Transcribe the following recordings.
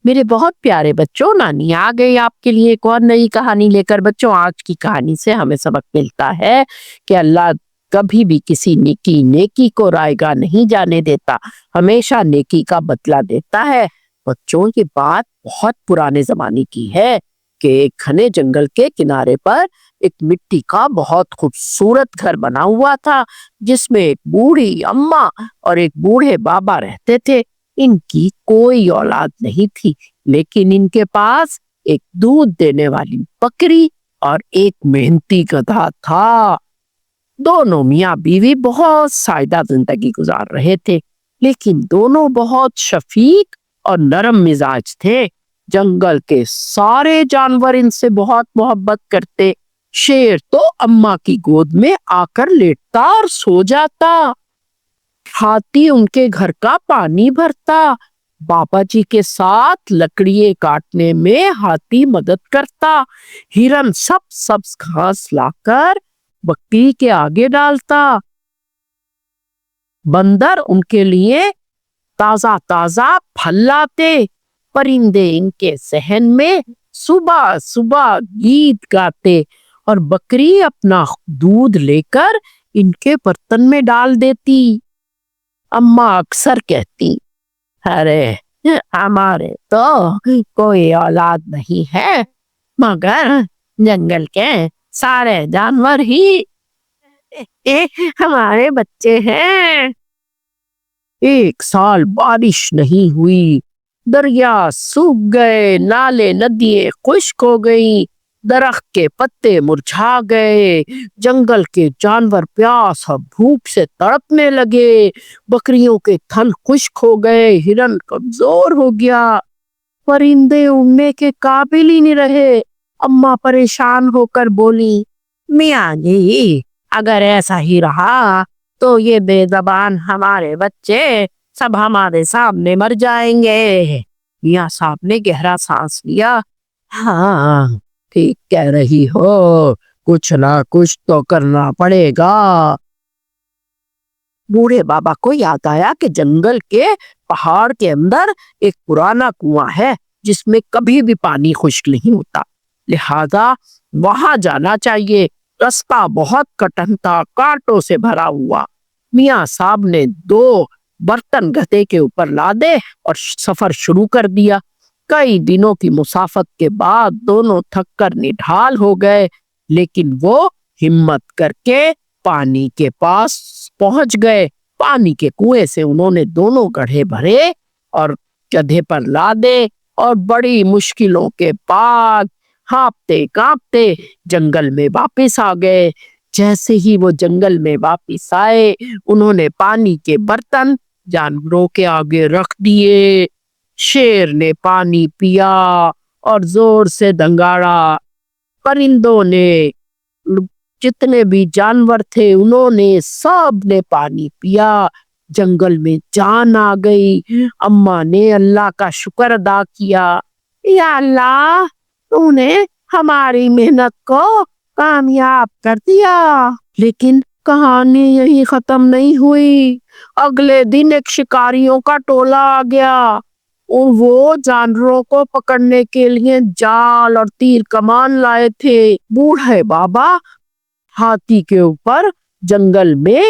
میرے بہت پیارے بچوں، نانی آ گئی آپ کے لیے ایک اور نئی کہانی لے کر۔ بچوں، آج کی کہانی سے ہمیں سبق ملتا ہے کہ اللہ کبھی بھی کسی نیکی کو رائیگاں نہیں جانے دیتا، ہمیشہ نیکی کا بدلہ دیتا ہے۔ بچوں، یہ بات بہت پرانے زمانے کی ہے کہ ایک گھنے جنگل کے کنارے پر ایک مٹی کا بہت خوبصورت گھر بنا ہوا تھا، جس میں ایک بوڑھی اماں اور ایک بوڑھے بابا رہتے تھے۔ ان کی کوئی اولاد نہیں تھی، لیکن ان کے پاس ایک دودھ دینے والی بکری اور ایک محنتی گدھا تھا۔ دونوں میاں بیوی بہت سادہ زندگی گزار رہے تھے، لیکن دونوں بہت شفیق اور نرم مزاج تھے۔ جنگل کے سارے جانور ان سے بہت محبت کرتے۔ شیر تو اماں کی گود میں آ کر لیٹتا اور سو جاتا۔ ہاتھی ان کے گھر کا پانی بھرتا۔ بابا جی کے ساتھ لکڑیاں کاٹنے میں ہاتھی مدد کرتا۔ ہرن سبز گھاس لا کر بکری کے آگے ڈالتا۔ بندر ان کے لیے تازہ پھل لاتے۔ پرندے ان کے صحن میں صبح صبح گیت گاتے، اور بکری اپنا دودھ لے کر ان کے برتن میں ڈال دیتی۔ اماں اکثر کہتی، ارے ہمارے تو کوئی اولاد نہیں ہے، مگر جنگل کے سارے جانور ہی ہمارے بچے ہیں۔ ایک سال بارش نہیں ہوئی، دریا سوکھ گئے، نالے ندیاں خشک ہو گئی، درخت کے پتے مرجھا گئے، جنگل کے جانور پیاس اور بھوک سے تڑپنے لگے، بکریوں کے تھن خشک ہو گئے، ہرن کمزور ہو گیا، پرندے اڑنے کے قابل ہی نہیں رہے۔ اماں پریشان ہو کر بولی، میاں جی اگر ایسا ہی رہا تو یہ بے زبان ہمارے بچے سب ہمارے سامنے مر جائیں گے۔ میاں صاحب نے گہرا سانس لیا، ہاں ٹھیک کہہ رہی ہو، کچھ نہ کچھ تو کرنا پڑے گا۔ بوڑھے بابا کو یاد آیا کہ جنگل کے پہاڑ کے اندر ایک پرانا کنواں ہے جس میں کبھی بھی پانی خشک نہیں ہوتا، لہذا وہاں جانا چاہیے۔ رستہ بہت کٹھن تھا، کانٹوں سے بھرا ہوا۔ میاں صاحب نے 2 برتن گدھے کے اوپر لادے اور سفر شروع کر دیا۔ کئی دنوں کی مسافت کے بعد دونوں تھک کر نڈھال ہو گئے، لیکن وہ ہمت کر کے پانی کے پاس پہنچ گئے۔ پانی کے کنویں سے انہوں نے دونوں گڑھے بھرے اور گدھے پر لادے، اور بڑی مشکلوں کے بعد ہانپتے کانپتے جنگل میں واپس آ گئے۔ جیسے ہی وہ جنگل میں واپس آئے، انہوں نے پانی کے برتن جانوروں کے آگے رکھ دیے۔ شیر نے پانی پیا اور زور سے دنگاڑا۔ پرندوں نے، جتنے بھی جانور تھے، انہوں نے سب نے پانی پیا۔ جنگل میں جان آ گئی۔ اماں نے اللہ کا شکر ادا کیا، یا اللہ تو نے ہماری محنت کو کامیاب کر دیا۔ لیکن کہانی یہی ختم نہیں ہوئی۔ اگلے دن ایک شکاریوں کا ٹولہ آ گیا، اور وہ جانوروں کو پکڑنے کے لیے جال اور تیر کمان لائے تھے۔ بوڑھے بابا ہاتھی کے اوپر جنگل میں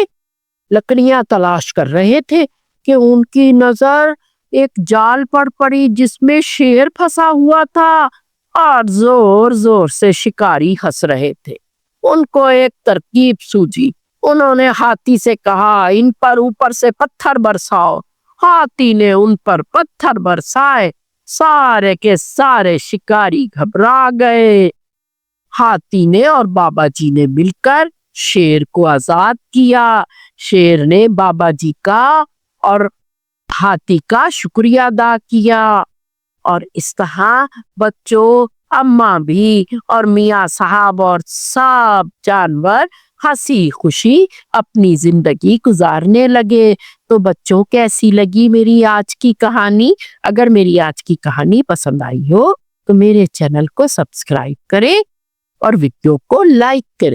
لکڑیاں تلاش کر رہے تھے کہ ان کی نظر ایک جال پر پڑی جس میں شیر پھنسا ہوا تھا، اور زور زور سے شکاری ہنس رہے تھے۔ ان کو ایک ترکیب سوجھی۔ انہوں نے ہاتھی سے کہا، ان پر اوپر سے پتھر برساؤ۔ ہاتھی نے ان پر پتھر برسائے، سارے کے سارے شکاری گھبرا گئے۔ ہاتھی نے اور بابا جی نے مل کر شیر کو آزاد کیا۔ شیر نے بابا جی کا اور ہاتھی کا شکریہ ادا کیا، اور اس طرح بچوں، اماں بھی اور میاں صاحب اور سب جانور ہنسی خوشی اپنی زندگی گزارنے لگے۔ تو بچوں، کیسی لگی میری آج کی کہانی؟ اگر میری آج کی کہانی پسند آئی ہو تو میرے چینل کو سبسکرائب کریں اور ویڈیو کو لائک کریں۔